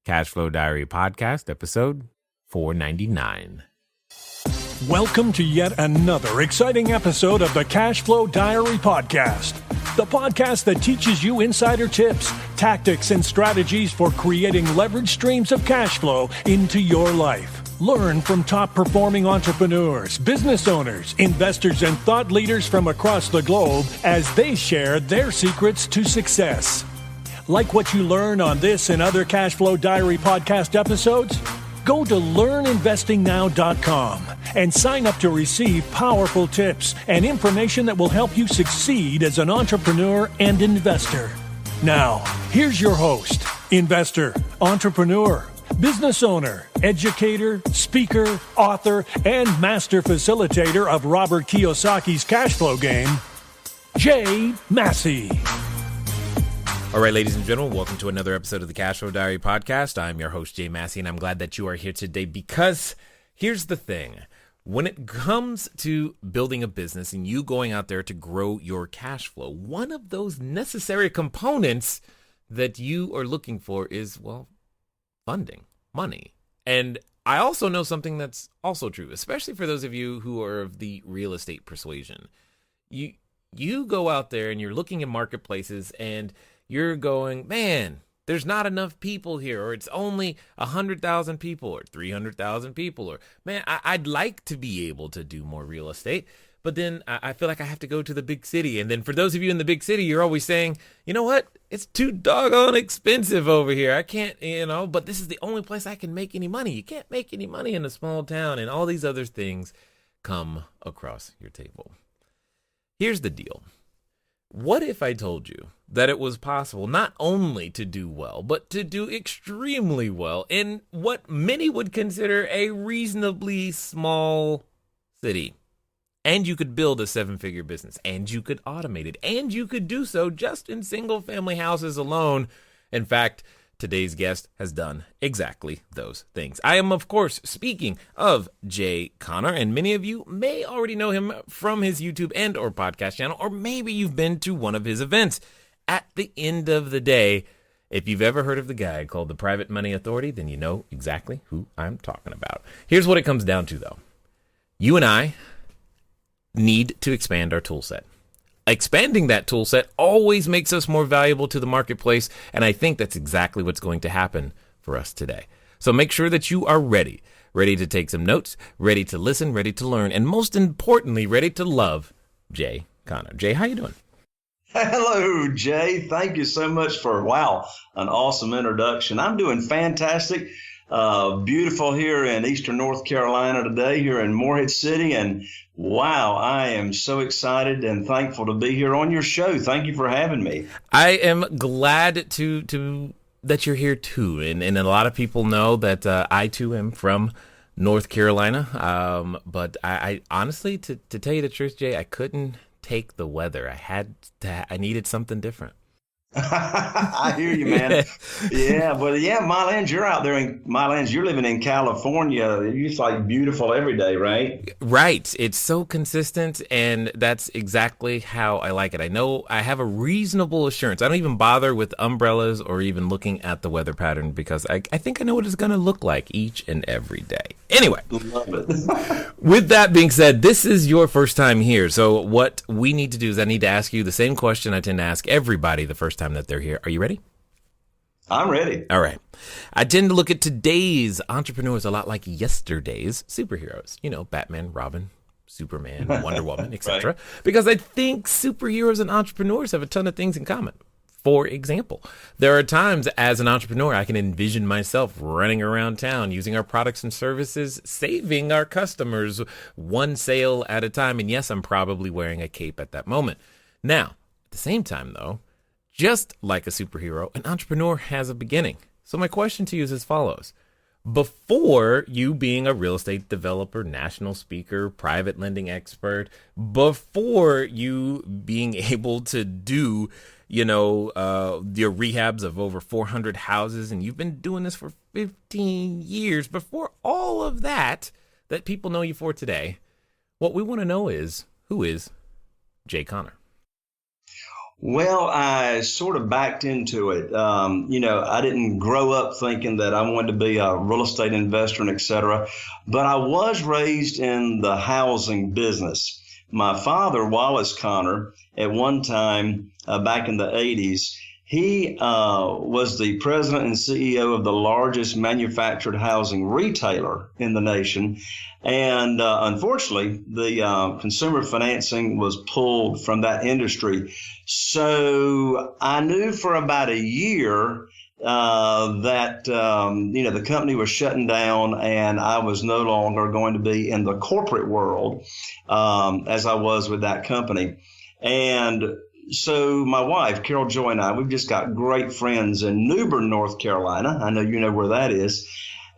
Cashflow Diary Podcast, episode 499. Welcome to yet another exciting episode of the Cashflow Diary Podcast, the podcast that teaches you insider tips, tactics, and strategies for creating leverage streams of cash flow into your life. Learn from top-performing entrepreneurs, business owners, investors, and thought leaders from across the globe as they share their secrets to success. Like what you learn on this and other Cashflow Diary podcast episodes? Go to learninvestingnow.com and sign up to receive powerful tips and information that will help you succeed as an entrepreneur and investor. Now, here's your host, investor, entrepreneur, business owner, educator, speaker, author, and master facilitator of Robert Kiyosaki's cash flow game, Jay Massey. All right, ladies and gentlemen, welcome to another episode of the Cashflow Diary Podcast. I'm your host, Jay Massey, and I'm glad that you are here today because here's the thing. When it comes to building a business and you going out there to grow your cash flow, one of those necessary components that you are looking for is, well, funding, money. And I also know something that's also true, especially for those of you who are of the real estate persuasion. You go out there and you're looking at marketplaces and you're going, man, there's not enough people here, or it's only 100,000 people or 300,000 people, or man, I'd like to be able to do more real estate, but then I feel like I have to go to the big city. And then for those of you in the big city, you're always saying, you know what? It's too doggone expensive over here. I can't, but this is the only place I can make any money. You can't make any money in a small town, and all these other things come across your table. Here's the deal. What if I told you that it was possible not only to do well, but to do extremely well in what many would consider a reasonably small city? And you could build a seven-figure business, and you could automate it, and you could do so just in single-family houses alone. In fact, today's guest has done exactly those things. I am, of course, speaking of Jay Conner, and many of you may already know him from his YouTube and or podcast channel, or maybe you've been to one of his events. At the end of the day, if you've ever heard of the guy called the Private Money Authority, then you know exactly who I'm talking about. Here's what it comes down to, though. You and I need to expand our tool set. Expanding that tool set always makes us more valuable to the marketplace, and I think that's exactly what's going to happen for us today. So make sure that you are ready to take some notes, ready to listen, ready to learn, and most importantly, ready to love Jay Conner. Jay, how you doing? Hello, Jay. Thank you so much for, an awesome introduction. I'm doing fantastic. Beautiful here in Eastern North Carolina today, here in Morehead City. And wow, I am so excited and thankful to be here on your show. Thank you for having me. I am glad to that you're here too. And a lot of people know that I too am from North Carolina. But I honestly, to tell you the truth, Jay, I couldn't take the weather. I needed something different. I hear you, man. Mylands, you're out there in Mylands. You're living in California. It's like beautiful every day, right? Right. It's so consistent, and that's exactly how I like it. I know I have a reasonable assurance. I don't even bother with umbrellas or even looking at the weather pattern because I think I know what it's going to look like each and every day. Anyway, love it. With that being said, this is your first time here. So what we need to do is I need to ask you the same question I tend to ask everybody the first time that they're here. Are you ready? I'm ready. All right. I tend to look at today's entrepreneurs a lot like yesterday's superheroes. You know, Batman, Robin, Superman, Wonder Woman, etc. Right. Because I think superheroes and entrepreneurs have a ton of things in common. For example, there are times as an entrepreneur, I can envision myself running around town using our products and services, saving our customers one sale at a time. And yes, I'm probably wearing a cape at that moment. Now, at the same time, though, just like a superhero, an entrepreneur has a beginning. So my question to you is as follows. Before you being a real estate developer, national speaker, private lending expert, before you being able to do, your rehabs of over 400 houses, and you've been doing this for 15 years, before all of that people know you for today, what we want to know is, who is Jay Conner? Well, I sort of backed into it. I didn't grow up thinking that I wanted to be a real estate investor and et cetera, but I was raised in the housing business. My father, Wallace Connor, at one time back in the 80s, he was the president and CEO of the largest manufactured housing retailer in the nation. And unfortunately, the consumer financing was pulled from that industry. So I knew for about a year that the company was shutting down, and I was no longer going to be in the corporate world as I was with that company. And so my wife, Carol Joy, and I, we've just got great friends in Newbern, North Carolina. I know you know where that is.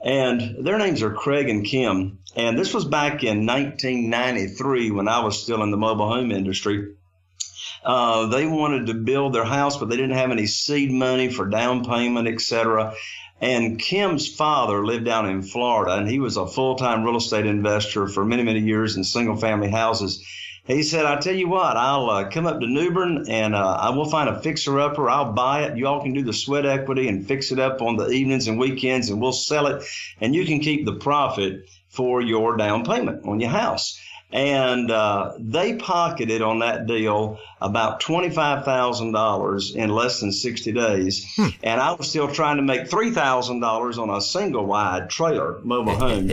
And their names are Craig and Kim. And this was back in 1993 when I was still in the mobile home industry. They wanted to build their house, but they didn't have any seed money for down payment, et cetera. And Kim's father lived down in Florida, and he was a full-time real estate investor for many, many years in single-family houses. He said, I tell you what, I'll come up to Newbern and I will find a fixer-upper. I'll buy it. You all can do the sweat equity and fix it up on the evenings and weekends, and we'll sell it. And you can keep the profit for your down payment on your house. And they pocketed on that deal about $25,000 in less than 60 days. And I was still trying to make $3,000 on a single wide trailer mobile home.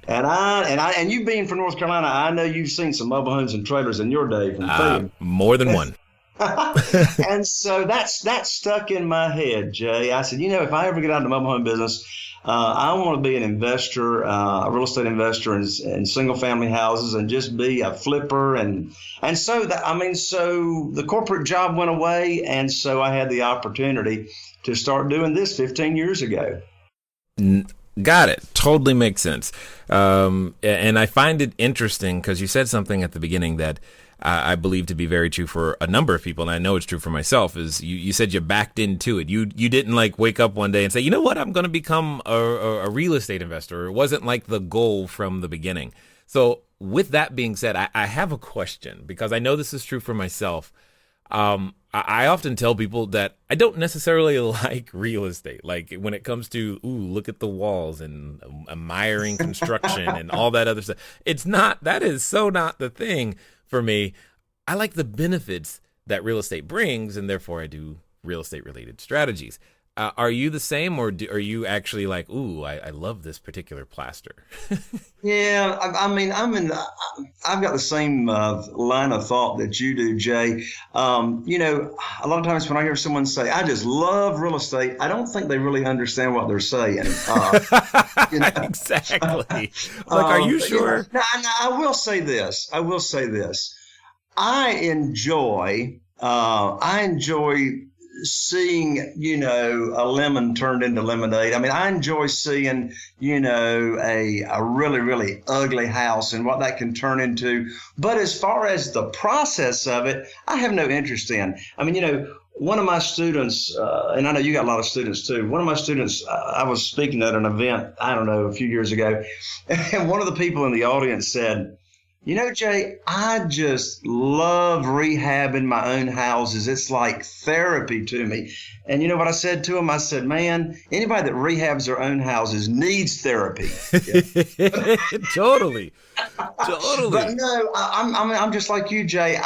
And you being from North Carolina, I know you've seen some mobile homes and trailers in your day from food. More than one. And so that stuck in my head, Jay. I said, if I ever get out of the mobile home business, I want to be an investor, a real estate investor in single family houses, and just be a flipper. So the corporate job went away. And so I had the opportunity to start doing this 15 years ago. Got it. Totally makes sense. And I find it interesting because you said something at the beginning that I believe to be very true for a number of people, and I know it's true for myself, is you said you backed into it. You didn't wake up one day and say, you know what, I'm going to become a real estate investor. It wasn't the goal from the beginning. So with that being said, I have a question because I know this is true for myself. I often tell people that I don't necessarily like real estate. When it comes to, look at the walls and admiring construction and all that other stuff. That is so not the thing for me. I like the benefits that real estate brings, and therefore I do real estate related strategies. Are you the same, or are you actually I love this particular plaster? Yeah, I've got the same line of thought that you do, Jay. A lot of times when I hear someone say, I just love real estate, I don't think they really understand what they're saying. Exactly. Are you sure? I will say this. I enjoy seeing, a lemon turned into lemonade. I enjoy seeing, a really, really ugly house and what that can turn into. But as far as the process of it, I have no interest in. One of my students, and I know you got a lot of students too. One of my students, I was speaking at an event, a few years ago, and one of the people in the audience said, Jay, I just love rehabbing my own houses. It's like therapy to me. And you know what I said to him? I said, man, anybody that rehabs their own houses needs therapy. Totally. But no, I'm just like you, Jay.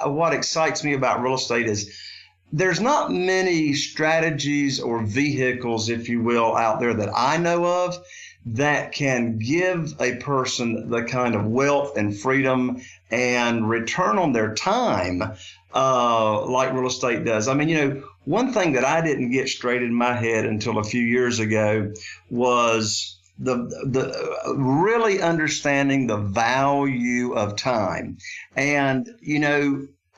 What excites me about real estate is there's not many strategies or vehicles, if you will, out there that I know of that can give a person the kind of wealth and freedom and return on their time like real estate does. One thing that I didn't get straight in my head until a few years ago was the really understanding the value of time. And,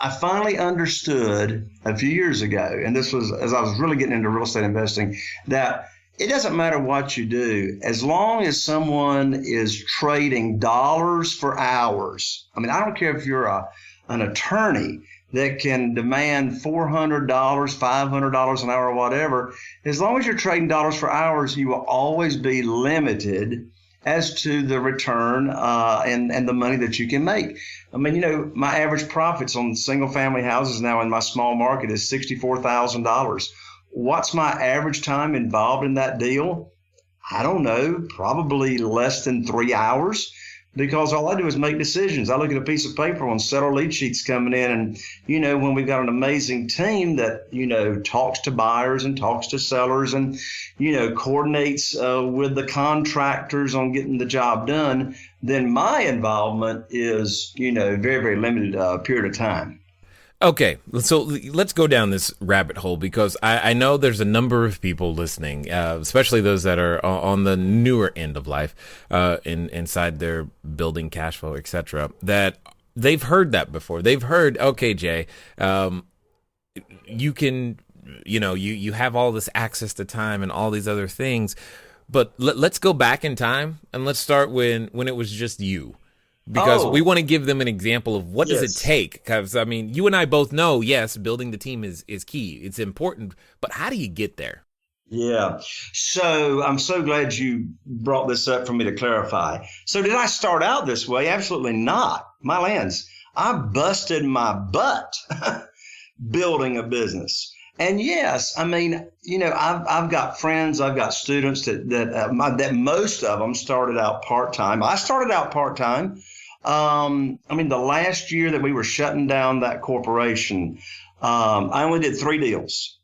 I finally understood a few years ago, and this was as I was really getting into real estate investing, that it doesn't matter what you do, as long as someone is trading dollars for hours. I don't care if you're an attorney that can demand $400, $500 an hour, or whatever. As long as you're trading dollars for hours, you will always be limited as to the return and the money that you can make. I mean, my average profits on single family houses now in my small market is $64,000. What's my average time involved in that deal? I don't know, probably less than 3 hours, because all I do is make decisions. I look at a piece of paper on several lead sheets coming in, and, when we've got an amazing team that, talks to buyers and talks to sellers and, coordinates with the contractors on getting the job done, then my involvement is, very, very limited period of time. Okay, so let's go down this rabbit hole, because I know there's a number of people listening, especially those that are on the newer end of life, inside their building cash flow, etc., that they've heard that before. They've heard, okay, Jay, you can, you have all this access to time and all these other things, but let's go back in time and let's start when it was just you. Because we want to give them an example of what does it take? Because, I mean, you and I both know, yes, building the team is key. It's important. But how do you get there? Yeah. So I'm so glad you brought this up for me to clarify. So did I start out this way? Absolutely not. My lands. I busted my butt building a business. And yes, I mean, I've got friends, I've got students that most of them started out part-time. I started out part-time. The last year that we were shutting down that corporation, I only did 3 deals.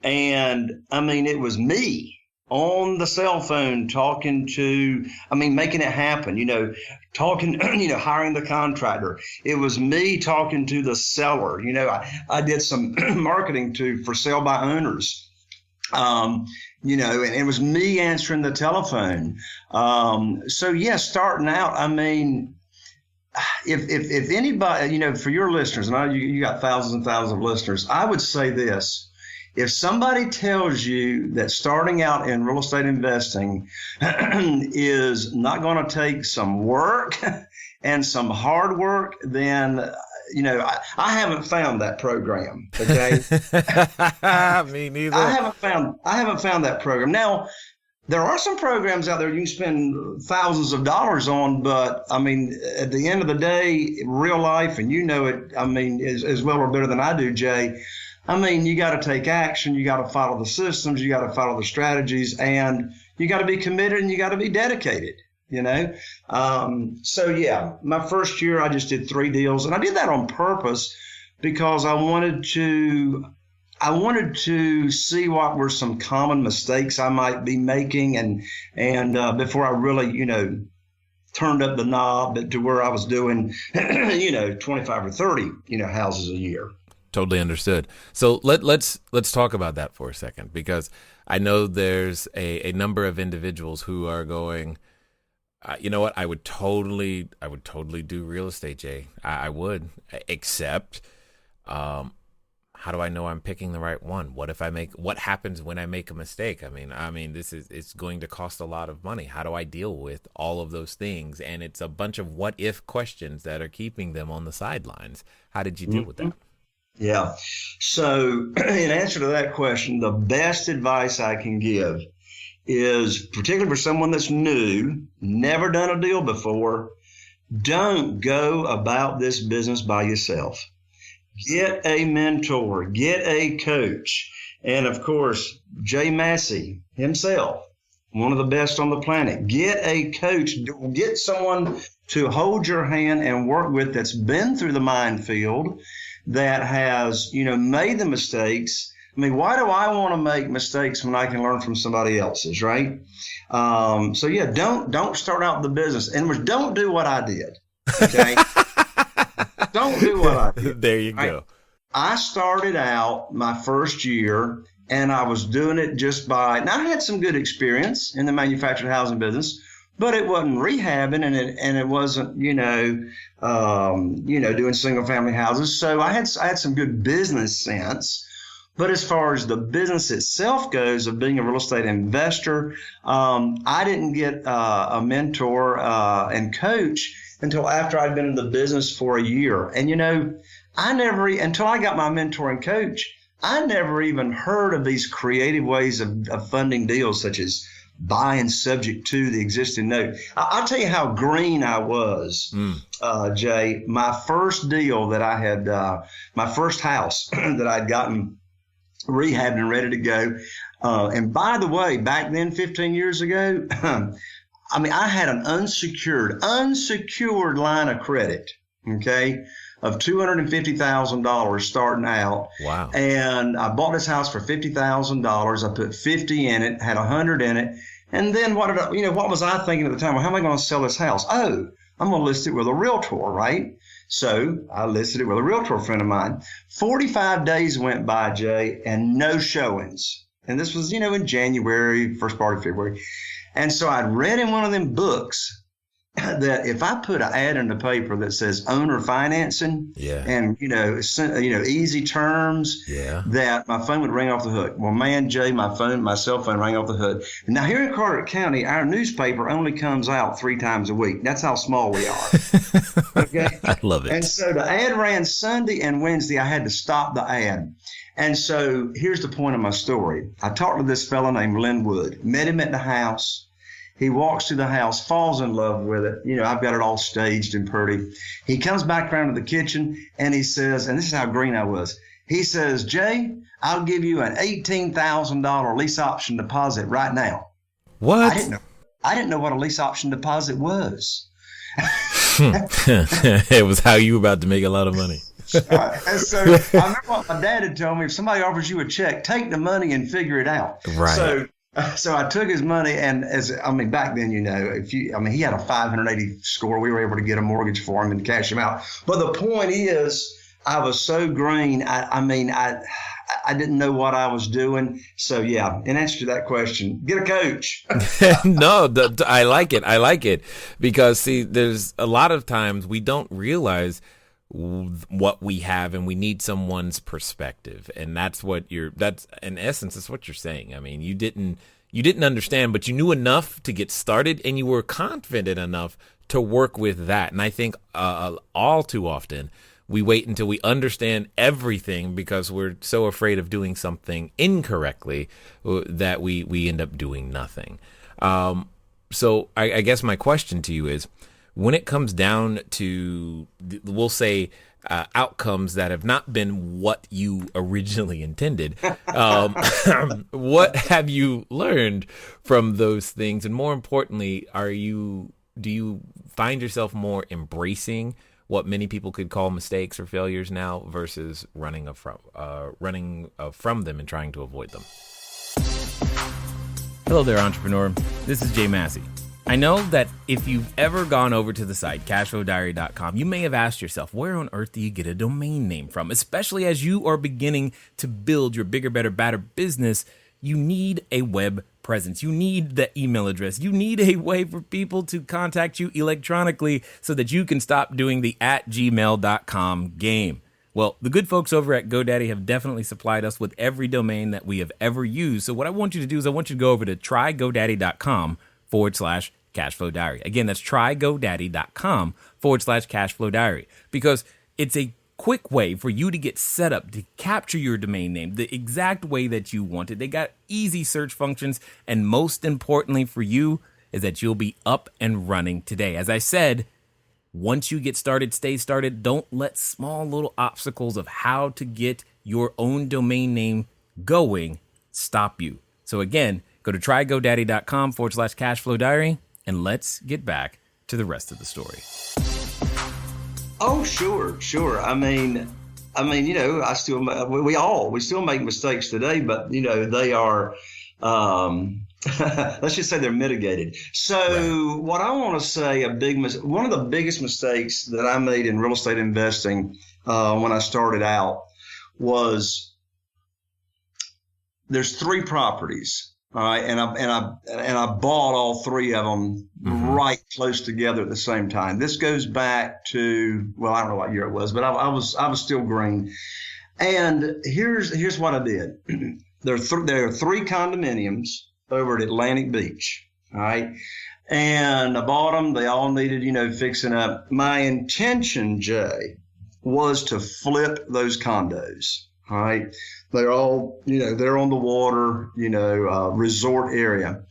And it was me on the cell phone making it happen, talking, hiring the contractor. It was me talking to the seller. I did some marketing for sale by owners. And it was me answering the telephone. Starting out, if anybody, for your listeners, and I know you got thousands and thousands of listeners, I would say this. If somebody tells you that starting out in real estate investing is not going to take some work and some hard work, then, I haven't found that program. Okay. Me neither. I haven't found that program. Now, there are some programs out there you can spend thousands of dollars on, but at the end of the day, real life, and as well or better than I do, Jay, you got to take action. You got to follow the systems. You got to follow the strategies, and you got to be committed and you got to be dedicated, my first year I just did 3 deals, and I did that on purpose because I wanted to see what were some common mistakes I might be making, and before I really, turned up the knob to where I was doing, 25 or 30, houses a year. Totally understood. So let's talk about that for a second, because I know there's a number of individuals who are going, you know what, I would totally do real estate, Jay. I would, except how do I know I'm picking the right one? What happens when I make a mistake? It's going to cost a lot of money. How do I deal with all of those things? And it's a bunch of what if questions that are keeping them on the sidelines. How did you deal with that? Yeah. So in answer to that question, the best advice I can give is, particularly for someone that's new, never done a deal before, don't go about this business by yourself. Get a mentor, get a coach. And of course, Jay Massey himself, one of the best on the planet. Get a coach, get someone to hold your hand and work with that's been through the minefield, that has, made the mistakes. Why do I want to make mistakes when I can learn from somebody else's, right? Don't start out the business, and don't do what I did. Okay. Don't do what I did. There you go. I started out my first year, and I was doing it now I had some good experience in the manufactured housing business, but it wasn't rehabbing, and it wasn't, doing single family houses. So I had some good business sense. But as far as the business itself goes, of being a real estate investor, I didn't get a mentor and coach until after I'd been in the business for a year. And, until I got my mentor and coach, I never even heard of these creative ways of funding deals, such as buying subject to the existing note. I'll tell you how green I was, Jay. My first deal that I had, my first house that I'd gotten rehabbed and ready to go. And by the way, back then, 15 years ago, I mean, I had an unsecured line of credit, okay, of $250,000 starting out. Wow. And I bought this house for $50,000. I put 50 in it, had 100 in it. And then what was I thinking at the time? Well, how am I going to sell this house? Oh, I'm going to list it with a realtor, right? So I listed it with a realtor friend of mine. 45 days went by, Jay, and no showings. And this was, in January, first part of February. And so I'd read in one of them books that if I put an ad in the paper that says owner financing and, easy terms, that my phone would ring off the hook. Well, man, Jay, my cell phone rang off the hook. And now here in Carteret County, our newspaper only comes out 3 times a week. That's how small we are. Okay. I love it. And so the ad ran Sunday and Wednesday. I had to stop the ad. And so here's the point of my story. I talked to this fellow named Lynn Wood, met him at the house. He walks to the house, falls in love with it. I've got it all staged and pretty. He comes back around to the kitchen and he says, and this is how green I was. He says, Jay, I'll give you an $18,000 lease option deposit right now. What? I didn't know what a lease option deposit was. It was how you were about to make a lot of money. And so I remember what my dad had told me: if somebody offers you a check, take the money and figure it out. Right. So I took his money, and back then, he had a 580 score. We were able to get a mortgage for him and cash him out. But the point is, I was so green. I didn't know what I was doing. So yeah, in answer to that question, get a coach. No, I like it. I like it because see, there's a lot of times we don't realize what we have, and we need someone's perspective, and that's in essence, that's what you're saying. I mean, you didn't understand, but you knew enough to get started, and you were confident enough to work with that. And I think all too often we wait until we understand everything because we're so afraid of doing something incorrectly that we end up doing nothing. So I guess my question to you is, when it comes down to, we'll say, outcomes that have not been what you originally intended, what have you learned from those things? And more importantly, do you find yourself more embracing what many people could call mistakes or failures now versus running from them and trying to avoid them? Hello there, entrepreneur. This is Jay Massey. I know that if you've ever gone over to the site, CashFlowDiary.com, you may have asked yourself, where on earth do you get a domain name from? Especially as you are beginning to build your bigger, better, badder business, you need a web presence. You need the email address. You need a way for people to contact you electronically so that you can stop doing the @gmail.com game. Well, the good folks over at GoDaddy have definitely supplied us with every domain that we have ever used. So what I want you to do is I want you to go over to trygodaddy.com/CashFlowDiary. Again, that's trygodaddy.com/CashFlowDiary, because it's a quick way for you to get set up to capture your domain name the exact way that you want it. They got easy search functions, and most importantly for you is that you'll be up and running today. As I said, once you get started, stay started. Don't let small little obstacles of how to get your own domain name going stop you. So again, go to trygodaddy.com/CashFlowDiary, and let's get back to the rest of the story. Oh, sure. I mean, we still make mistakes today, but they are, let's just say they're mitigated. So What I want to say, one of the biggest mistakes that I made in real estate investing when I started out was there's 3 properties. All right, and I bought all 3 of them right close together at the same time. This goes back to, well, I don't know what year it was, but I was still green. And here's what I did. There are 3 condominiums over at Atlantic Beach. All right, and I bought them. They all needed fixing up. My intention, Jay, was to flip those condos. All right. They're all, they're on the water, resort area.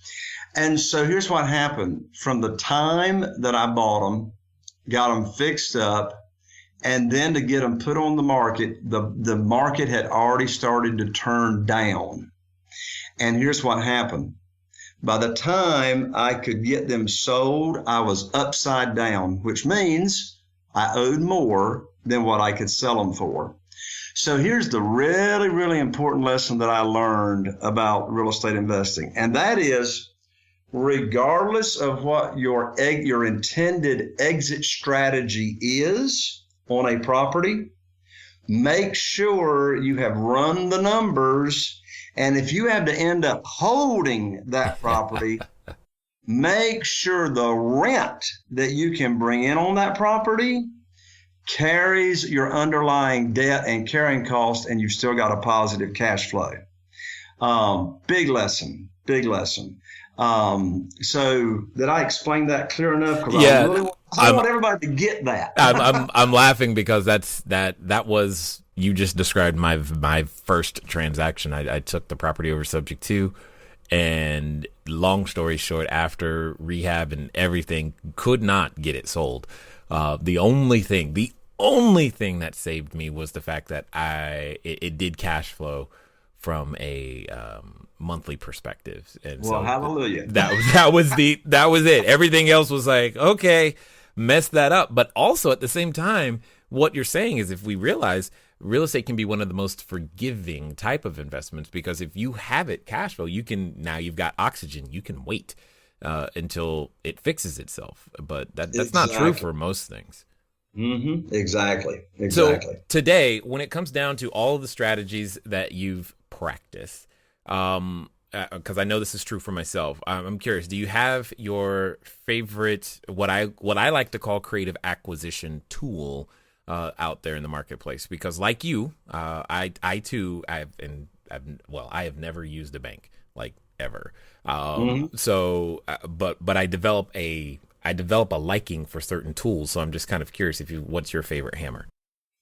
And so here's what happened. From the time that I bought them, got them fixed up, and then to get them put on the market, the market had already started to turn down. And here's what happened. By the time I could get them sold, I was upside down, which means I owed more than what I could sell them for. So here's the really, really important lesson that I learned about real estate investing. And that is, regardless of what your intended exit strategy is on a property, make sure you have run the numbers. And if you have to end up holding that property, make sure the rent that you can bring in on that property carries your underlying debt and carrying cost, and you've still got a positive cash flow. Big lesson. So did I explain that clear enough? Yeah, I want everybody to get that. I'm laughing because that was, you just described my first transaction. I took the property over subject to, and long story short, after rehab and everything, could not get it sold. The only thing that saved me was the fact that it did cash flow from a monthly perspective. And well, so hallelujah. That was it. Everything else was like, okay, mess that up. But also at the same time, what you're saying is, if we realize real estate can be one of the most forgiving type of investments, because if you have it cash flow, now you've got oxygen. You can wait until it fixes itself. But that's not true for most things. Mm-hmm. Exactly. So today, when it comes down to all of the strategies that you've practiced, because I know this is true for myself, I'm curious, do you have your favorite, what I like to call creative acquisition tool out there in the marketplace? Because like you, I have never used a bank, like, ever. So, but I develop a liking for certain tools. So I'm just kind of curious, what's your favorite hammer?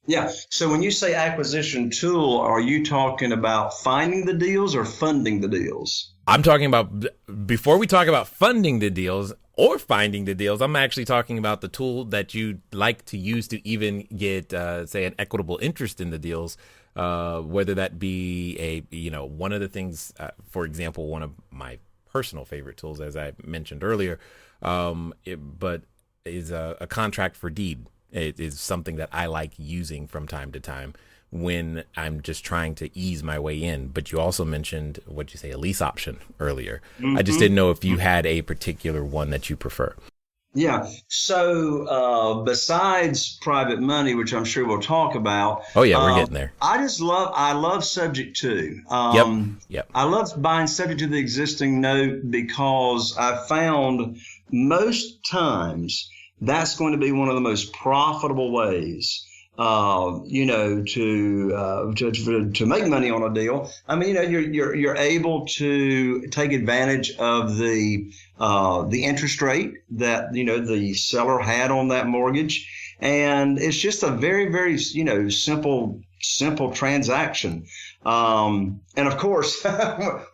Yeah. So when you say acquisition tool, are you talking about finding the deals or funding the deals? I'm talking about, before we talk about funding the deals or finding the deals, I'm actually talking about the tool that you like to use to even get, say, an equitable interest in the deals, whether that be one of the things, for example, one of my personal favorite tools, as I mentioned earlier, but is a contract for deed. It is something that I like using from time to time when I'm just trying to ease my way in. But you also mentioned, a lease option earlier. Mm-hmm. I just didn't know if you had a particular one that you prefer. Yeah. So besides private money, which I'm sure we'll talk about. Oh yeah, we're getting there. I love subject to. Yep. I love buying subject to the existing note, because I found most times that's going to be one of the most profitable ways, to make money on a deal. I mean, you're able to take advantage of the interest rate that, the seller had on that mortgage. And it's just a very, very, simple transaction. And of course,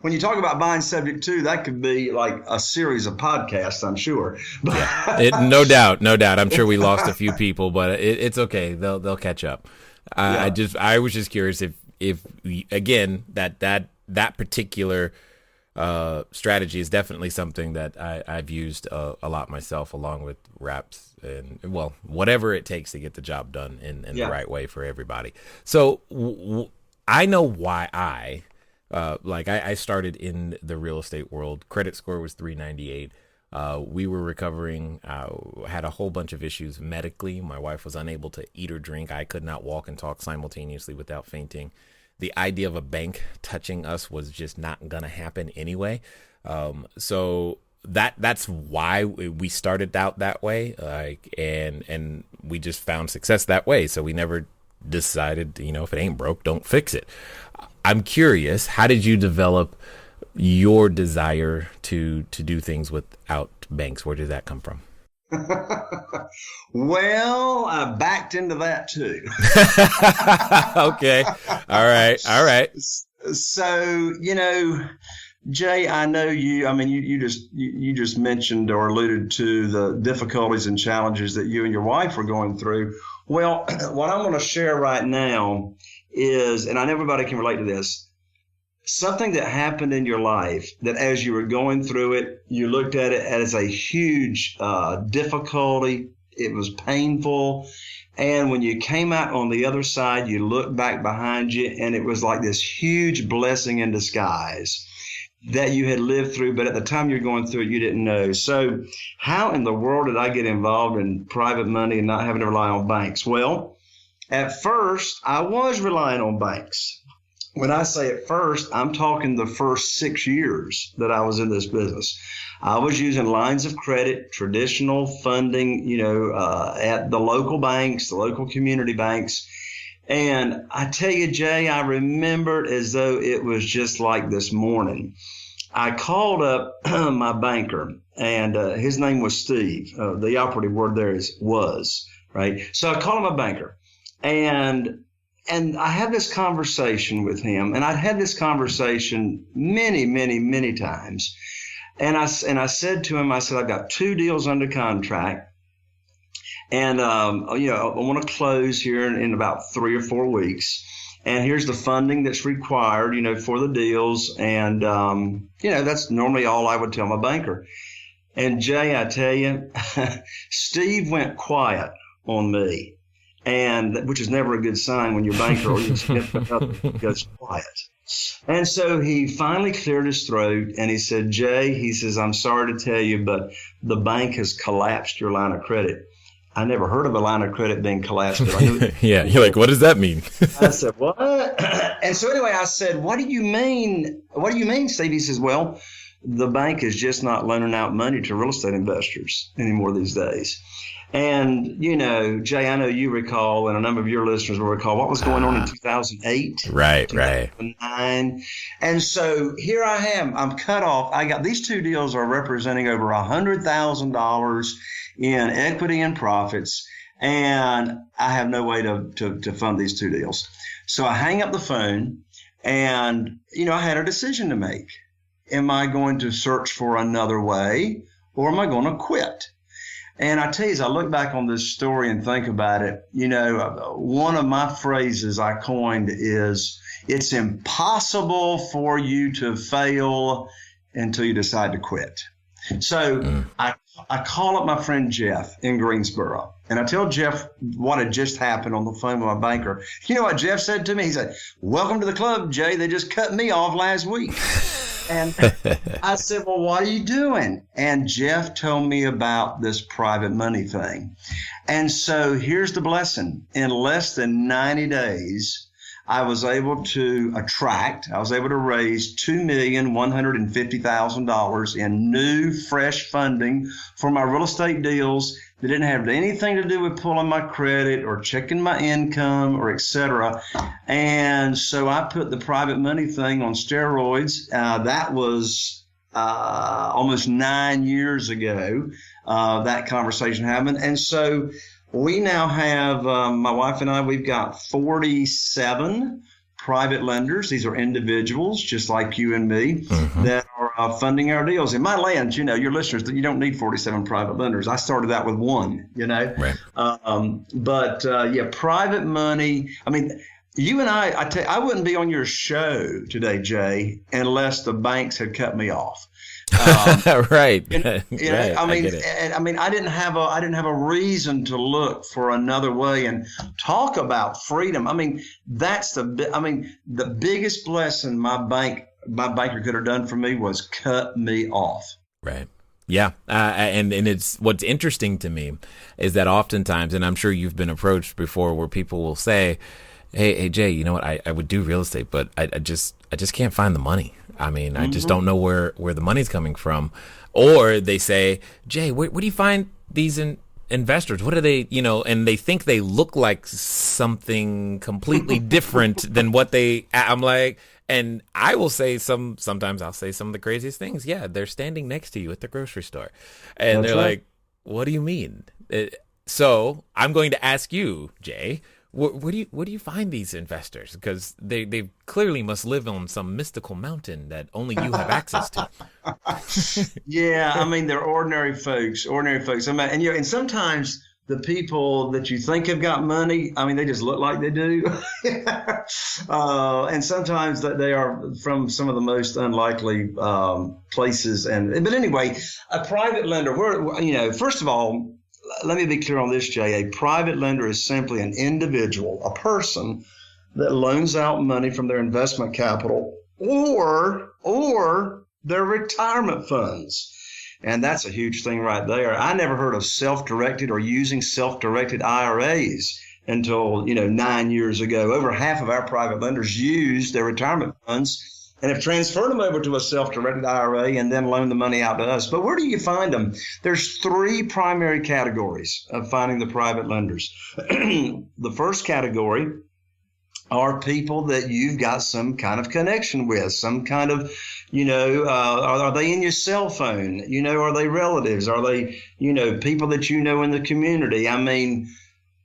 when you talk about buying subject to, that could be like a series of podcasts, I'm sure. Yeah, no doubt. I'm sure we lost a few people, but it's okay. They'll catch up. I was just curious if again, that particular strategy is definitely something that I've used a lot myself, along with wraps and whatever it takes to get the job done in the right way for everybody. So I know why I started in the real estate world. Credit score was 398. We were recovering, had a whole bunch of issues medically. My wife was unable to eat or drink. I could not walk and talk simultaneously without fainting. The idea of a bank touching us was just not going to happen anyway. So that's why we started out that way. And we just found success that way. So we never decided, if it ain't broke, don't fix it. I'm curious, how did you develop your desire to do things without banks? Where did that come from? Well, I backed into that too. Okay. All right. So, Jay, I know you. I mean, you just mentioned or alluded to the difficulties and challenges that you and your wife were going through. Well, what I'm going to share right now is, and I know everybody can relate to this, something that happened in your life that as you were going through it, you looked at it as a huge difficulty. It was painful. And when you came out on the other side, you looked back behind you, and it was like this huge blessing in disguise that you had lived through, but at the time you're going through it, you didn't know. So how in the world did I get involved in private money and not having to rely on banks? Well, at first, I was relying on banks. When I say at first, I'm talking the first 6 years that I was in this business. I was using lines of credit, traditional funding, at the local banks, the local community banks. And I tell you, Jay, I remembered as though it was just like this morning. I called up my banker, and his name was Steve. The operative word there is was, right? So I called him my banker, and I had this conversation with him, and I'd had this conversation many, many, many times. And I said to him, I said, I've got 2 deals under contract. And, I want to close here in about 3 or 4 weeks. And here's the funding that's required, for the deals. And, that's normally all I would tell my banker. And Jay, I tell you, Steve went quiet on me, and which is never a good sign when your banker or your significant other goes quiet. And so he finally cleared his throat and he said, Jay, he says, I'm sorry to tell you, but the bank has collapsed your line of credit. I never heard of a line of credit being collapsed. Yeah, you're like, what does that mean? I said, what? And so anyway, I said, what do you mean? What do you mean, Steve? He says, well, the bank is just not loaning out money to real estate investors anymore these days. And, Jay, I know you recall, and a number of your listeners will recall what was going on in 2008. Right. 2009. And so here I am. I'm cut off. I got these 2 deals are representing over $100,000 in equity and profits, and I have no way to fund these 2 deals. So I hang up the phone, and, I had a decision to make. Am I going to search for another way, or am I going to quit? And I tell you, as I look back on this story and think about it, one of my phrases I coined is, it's impossible for you to fail until you decide to quit. So I call up my friend Jeff in Greensboro, and I tell Jeff what had just happened on the phone with my banker. You know what Jeff said to me? He said, welcome to the club, Jay. They just cut me off last week. And I said, well, what are you doing? And Jeff told me about this private money thing. And so here's the blessing. In less than 90 days, I was able to raise $2,150,000 in new, fresh funding for my real estate deals that didn't have anything to do with pulling my credit or checking my income or et cetera. And so I put the private money thing on steroids. That was almost 9 years ago. That conversation happened. And so we now have, my wife and I, we've got 47 private lenders. These are individuals just like you and me that are funding our deals. In my land, your listeners, you don't need 47 private lenders. I started out with 1, Right. Private money. I mean, you and I wouldn't be on your show today, Jay, unless the banks had cut me off. Right. I didn't have a reason to look for another way. And talk about freedom. I mean, that's the biggest blessing my banker could have done for me was cut me off. Right. Yeah. And it's what's interesting to me is that oftentimes, and I'm sure you've been approached before, where people will say, Hey, Jay, you know what? I would do real estate, but I just can't find the money. I mean, I just don't know where the money's coming from. Or they say, Jay, where do you find these investors? What are they, and they think they look like something completely different than what I'm like, and I will say sometimes I'll say some of the craziest things. Yeah, they're standing next to you at the grocery store. And That's they're right. Like, what do you mean? So I'm going to ask you, Jay, Where do you find these investors? Because they clearly must live on some mystical mountain that only you have access to. Yeah, I mean, they're ordinary folks. I mean, and sometimes the people that you think have got money, I mean, they just look like they do. And sometimes that they are from some of the most unlikely places. But anyway, a private lender, first of all, let me be clear on this, Jay. A private lender is simply an individual, a person that loans out money from their investment capital or their retirement funds. And that's a huge thing right there. I never heard of self-directed or using self-directed IRAs until, 9 years ago. Over half of our private lenders use their retirement funds and have transferred them over to a self-directed IRA and then loan the money out to us. But where do you find them? There's three primary categories of finding the private lenders. The first category are people that you've got some kind of connection with, some kind of, are they in your cell phone? Are they relatives? Are they, people that you know in the community? I mean,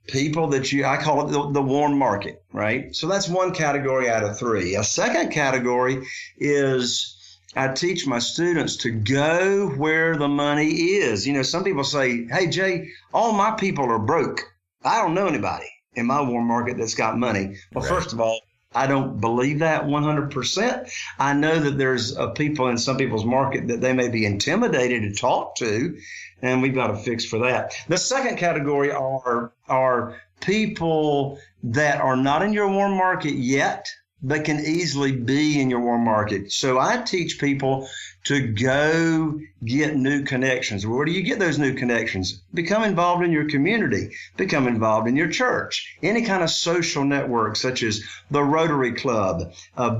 people that I call it the warm market, right? So that's one category out of three. A second category is I teach my students to go where the money is. Some people say, hey, Jay, all my people are broke. I don't know anybody in my warm market that's got money. Well, right. First of all, I don't believe that 100%. I know that there's people in some people's market that they may be intimidated to talk to, and we've got to fix for that. The second category are people that are not in your warm market yet, but can easily be in your warm market. So I teach people to go get new connections. Where do you get those new connections? Become involved in your community. Become involved in your church. Any kind of social network, such as the Rotary Club,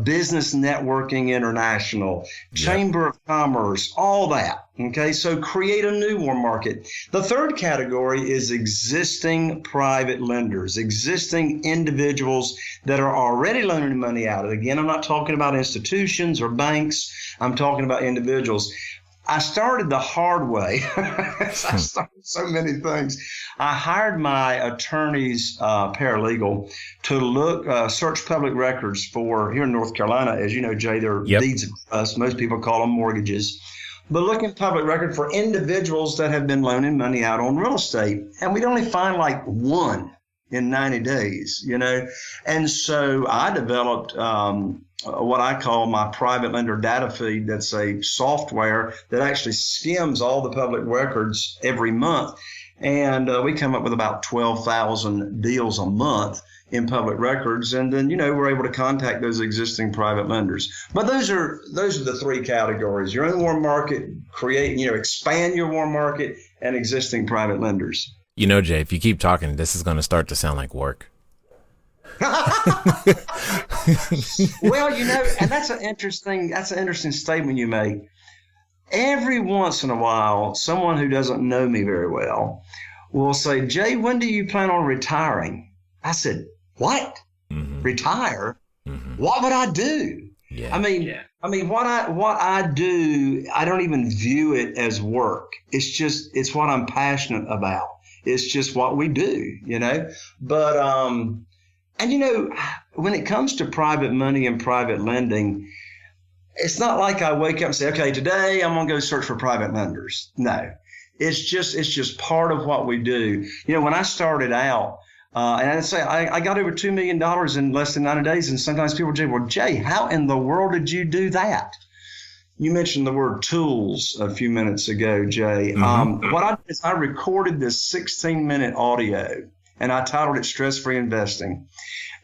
Business Networking International, Chamber of Commerce, all that. Okay, so create a new warm market. The third category is existing private lenders, existing individuals that are already loaning money out. And again, I'm not talking about institutions or banks. I'm talking about individuals. I started the hard way. I started so many things. I hired my attorney's paralegal to search public records for, here in North Carolina, as you know, Jay, there are deeds of trust. Most people call them mortgages. But look in public record for individuals that have been loaning money out on real estate. And we'd only find like one in 90 days, And so I developed what I call my private lender data feed. That's a software that actually skims all the public records every month. And we come up with about 12,000 deals a month in public records. And then, we're able to contact those existing private lenders. But those are the three categories: your own warm market, expand your warm market, and existing private lenders. Jay, if you keep talking, this is going to start to sound like work. Well, and that's an interesting statement you make. Every once in a while, someone who doesn't know me very well will say, Jay, when do you plan on retiring? I said, what? Mm-hmm. Retire? Mm-hmm. What would I do? Yeah. I mean, what I do, I don't even view it as work. It's what I'm passionate about. It's just what we do, But, when it comes to private money and private lending, it's not like I wake up and say, okay, today I'm going to go search for private lenders. No, it's just part of what we do. When I started out, and I'd say I got over $2 million in less than 90 days. And sometimes people say, well, Jay, how in the world did you do that? You mentioned the word tools a few minutes ago, Jay. Mm-hmm. What I did is I recorded this 16-minute audio, and I titled it Stress-Free Investing.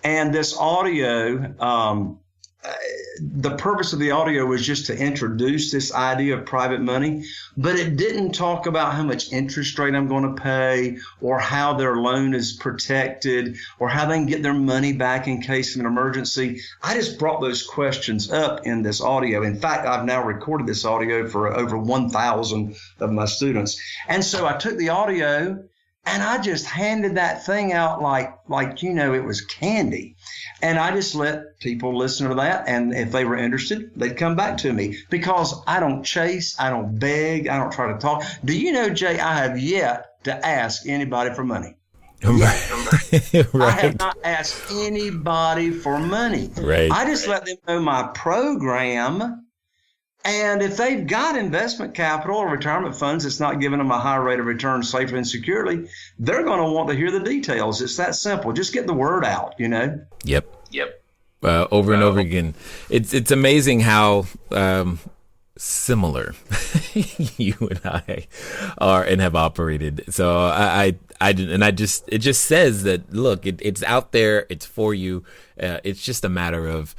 And this audio, the purpose of the audio was just to introduce this idea of private money, but it didn't talk about how much interest rate I'm going to pay or how their loan is protected or how they can get their money back in case of an emergency. I just brought those questions up in this audio. In fact, I've now recorded this audio for over 1,000 of my students. And so I took the audio and I just handed that thing out like it was candy. And I just let people listen to that. And if they were interested, they'd come back to me because I don't chase, I don't beg, I don't try to talk. Do you know, Jay, I have yet to ask anybody for money. Right. Right. I have not asked anybody for money. Right. I just let them know my program. And if they've got investment capital or retirement funds that's not giving them a high rate of return safely and securely, they're going to want to hear the details. It's that simple. Just get the word out, Yep. Yep. Over and over again. It's amazing how similar you and I are and have operated. So it just says that, look, it's out there, it's for you. It's just a matter of,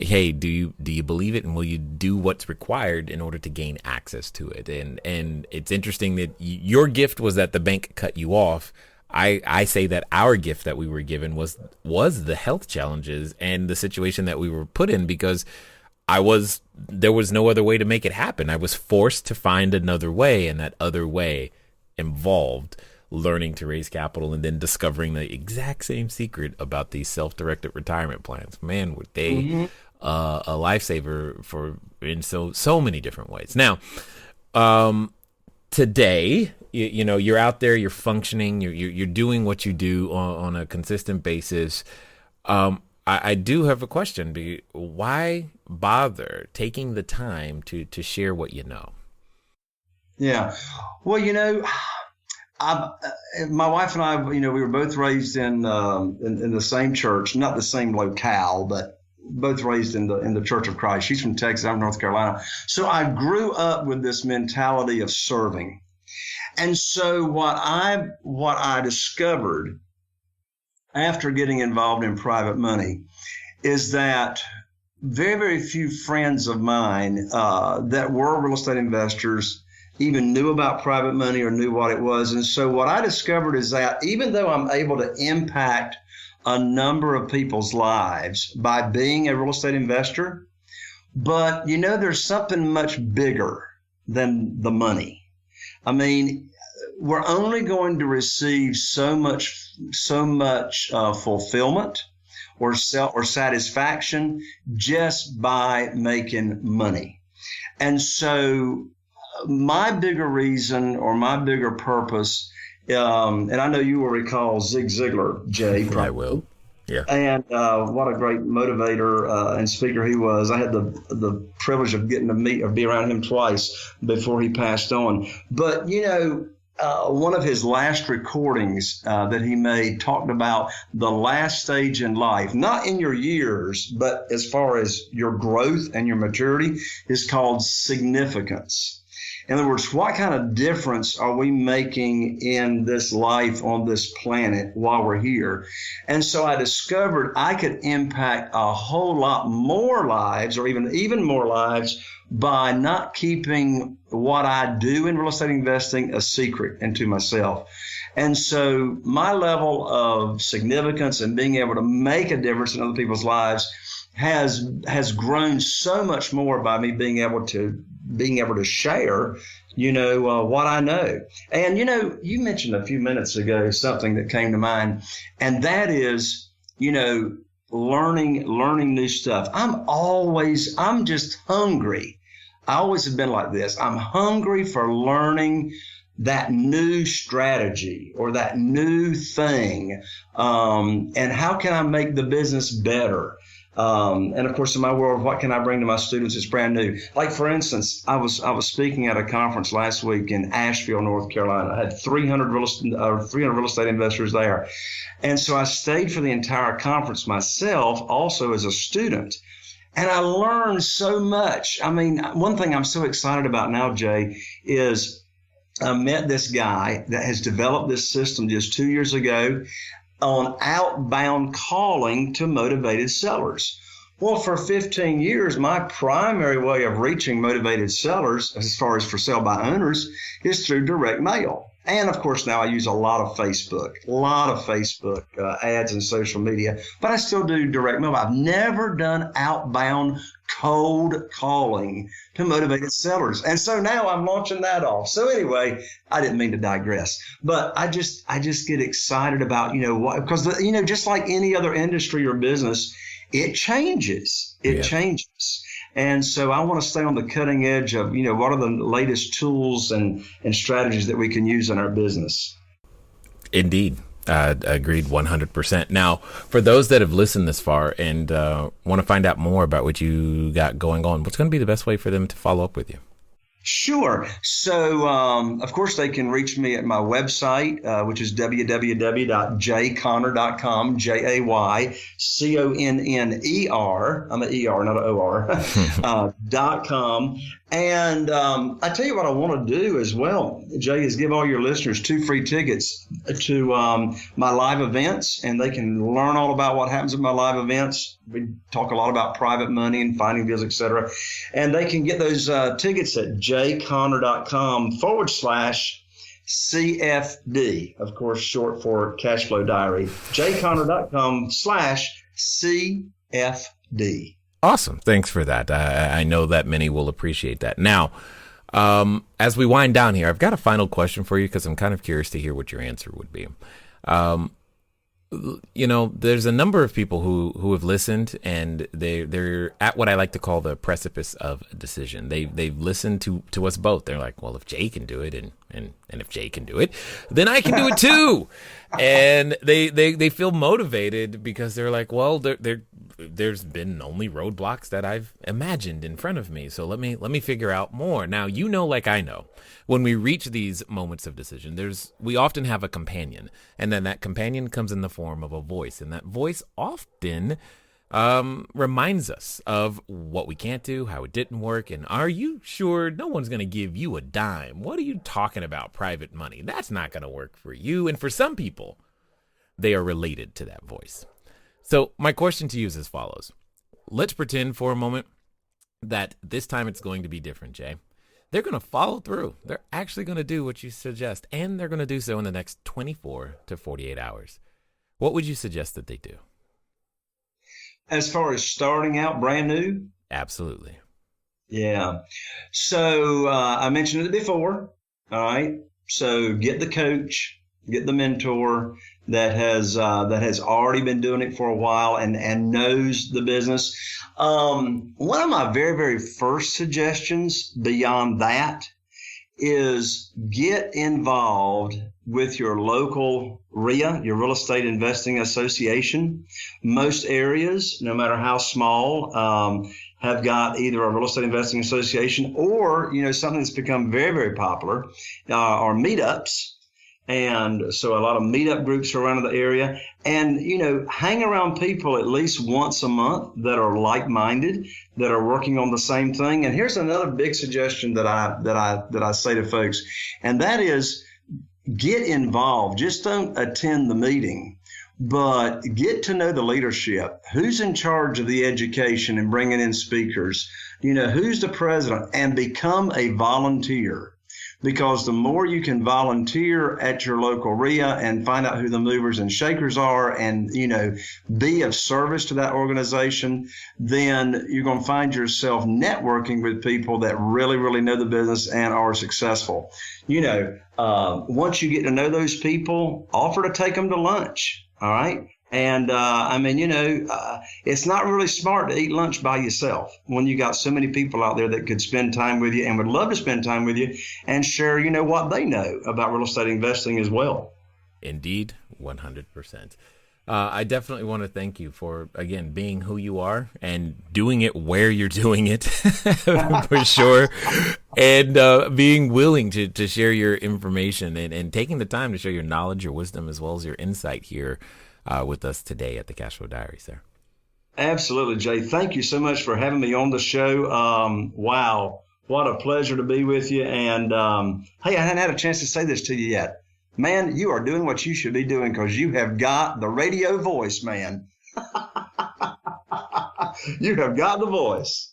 hey, do you believe it, and will you do what's required in order to gain access to it? And it's interesting that your gift was that the bank cut you off. I say that our gift that we were given was the health challenges and the situation that we were put in, because there was no other way to make it happen. I was forced to find another way, and that other way involved learning to raise capital and then discovering the exact same secret about these self-directed retirement plans. Man, were they a lifesaver in so many different ways. Now, today, you're out there, you're functioning, you're doing what you do on a consistent basis. I do have a question. Why bother taking the time to share what you know? Yeah. Well, my wife and I, we were both raised in the same church, not the same locale, but both raised in the Church of Christ. She's from Texas, I'm from North Carolina. So I grew up with this mentality of serving. And so what I discovered after getting involved in private money is that very, very few friends of mine that were real estate investors even knew about private money or knew what it was. And so what I discovered is that even though I'm able to impact a number of people's lives by being a real estate investor, but there's something much bigger than the money. I mean, we're only going to receive so much fulfillment or satisfaction just by making money. And so my bigger reason or my bigger purpose, and I know you will recall Zig Ziglar, Jay. I will. Yeah. And what a great motivator and speaker he was. I had the privilege of getting to meet or be around him twice before he passed on. But, one of his last recordings that he made talked about the last stage in life, not in your years, but as far as your growth and your maturity, is called significance. In other words, what kind of difference are we making in this life on this planet while we're here? And so I discovered I could impact a whole lot more lives, or even more lives, by not keeping what I do in real estate investing a secret and to myself. And so my level of significance and being able to make a difference in other people's lives has grown so much more by me being able to share, what I know. And, you mentioned a few minutes ago something that came to mind, and that is, learning new stuff. I'm just hungry. I always have been like this. I'm hungry for learning that new strategy or that new thing. And how can I make the business better? And of course, in my world, what can I bring to my students is brand new. Like, for instance, I was speaking at a conference last week in Asheville, North Carolina. I had 300 real estate investors there. And so I stayed for the entire conference myself, also as a student. And I learned so much. I mean, one thing I'm so excited about now, Jay, is I met this guy that has developed this system just 2 years ago on outbound calling to motivated sellers. Well, for 15 years, my primary way of reaching motivated sellers, as far as for sale by owners, is through direct mail. And of course, now I use a lot of Facebook ads and social media, but I still do direct mail. I've never done outbound cold calling to motivated sellers. And so now I'm launching that off. So anyway, I didn't mean to digress, but I just get excited about, because just like any other industry or business, it changes. It changes. And so I want to stay on the cutting edge of, what are the latest tools and strategies that we can use in our business. Indeed. Agreed 100%. Now, for those that have listened this far and want to find out more about what you got going on, what's going to be the best way for them to follow up with you? Sure. So, of course, they can reach me at my website, which is www.jayconner.com, JAYCONNER. I'm an ER, not an OR, .com. And I tell you what I want to do as well, Jay, is give all your listeners 2 free tickets to my live events, and they can learn all about what happens at my live events. We talk a lot about private money and finding deals, et cetera. And they can get those tickets at jayconner.com/CFD, of course, short for CashFlow Diary, jayconner.com/CFD. Awesome. Thanks for that. I know that many will appreciate that. Now, as we wind down here, I've got a final question for you because I'm kind of curious to hear what your answer would be. There's a number of people who have listened, and they're at what I like to call the precipice of a decision. They've listened to us both. They're like, well, if Jay can do it, and if Jay can do it, then I can do it too. And they feel motivated because they're like, well, there's been only roadblocks that I've imagined in front of me. So let me figure out more. Now, like I know, when we reach these moments of decision, we often have a companion, and then that companion comes in the form of a voice, and that voice often reminds us of what we can't do, how it didn't work, and are you sure no one's going to give you a dime? What are you talking about, private money? That's not going to work for you. And for some people, they are related to that voice. So my question to you is as follows. Let's pretend for a moment that this time it's going to be different, Jay. They're going to follow through. They're actually going to do what you suggest, and they're going to do so in the next 24 to 48 hours. What would you suggest that they do? As far as starting out brand new? Absolutely. Yeah. So I mentioned it before. All right. So get the coach, get the mentor that has already been doing it for a while and knows the business. One of my very, very first suggestions beyond that is get involved with your local RIA, your Real Estate Investing Association. Most areas, no matter how small, have got either a Real Estate Investing Association or, something that's become very, very popular are meetups. And so a lot of meetup groups are around the area, and, hang around people at least once a month that are like-minded, that are working on the same thing. And here's another big suggestion that I say to folks, and that is get involved. Just don't attend the meeting, but get to know the leadership. Who's in charge of the education and bringing in speakers? Who's the president, and become a volunteer. Because the more you can volunteer at your local RIA and find out who the movers and shakers are and, be of service to that organization, then you're going to find yourself networking with people that really, really know the business and are successful. Once you get to know those people, offer to take them to lunch. All right. And, it's not really smart to eat lunch by yourself when you got so many people out there that could spend time with you and would love to spend time with you and share, what they know about real estate investing as well. Indeed, 100%. I definitely want to thank you for, again, being who you are and doing it where you're doing it, for sure, and being willing to share your information and taking the time to share your knowledge, your wisdom, as well as your insight here with us today at the Cashflow Diary, sir. Absolutely, Jay. Thank you so much for having me on the show. Wow, what a pleasure to be with you. And hey, I hadn't had a chance to say this to you yet. Man, you are doing what you should be doing because you have got the radio voice, man. You have got the voice.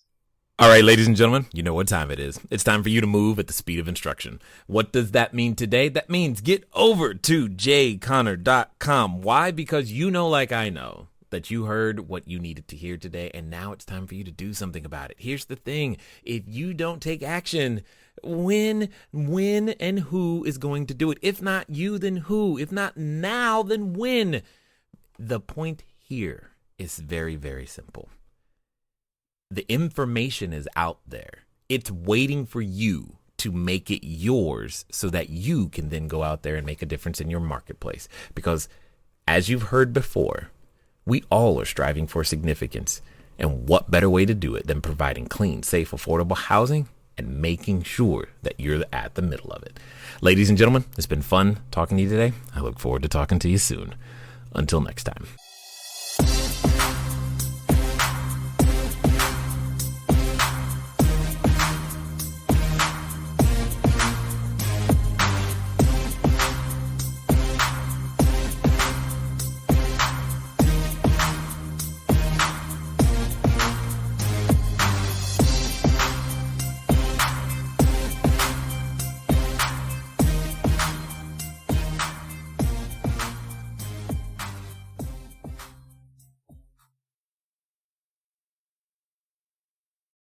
All right, ladies and gentlemen, you know what time it is. It's time for you to move at the speed of instruction. What does that mean today? That means get over to jayconner.com. Why? Because like I know, that you heard what you needed to hear today, and now it's time for you to do something about it. Here's the thing. If you don't take action, when, and who is going to do it? If not you, then who? If not now, then when? The point here is very, very simple. The information is out there. It's waiting for you to make it yours so that you can then go out there and make a difference in your marketplace. Because As you've heard before, we all are striving for significance. And what better way to do it than providing clean, safe, affordable housing and making sure that you're at the middle of it. Ladies and gentlemen, it's been fun talking to you today. I look forward to talking to you soon. Until next time.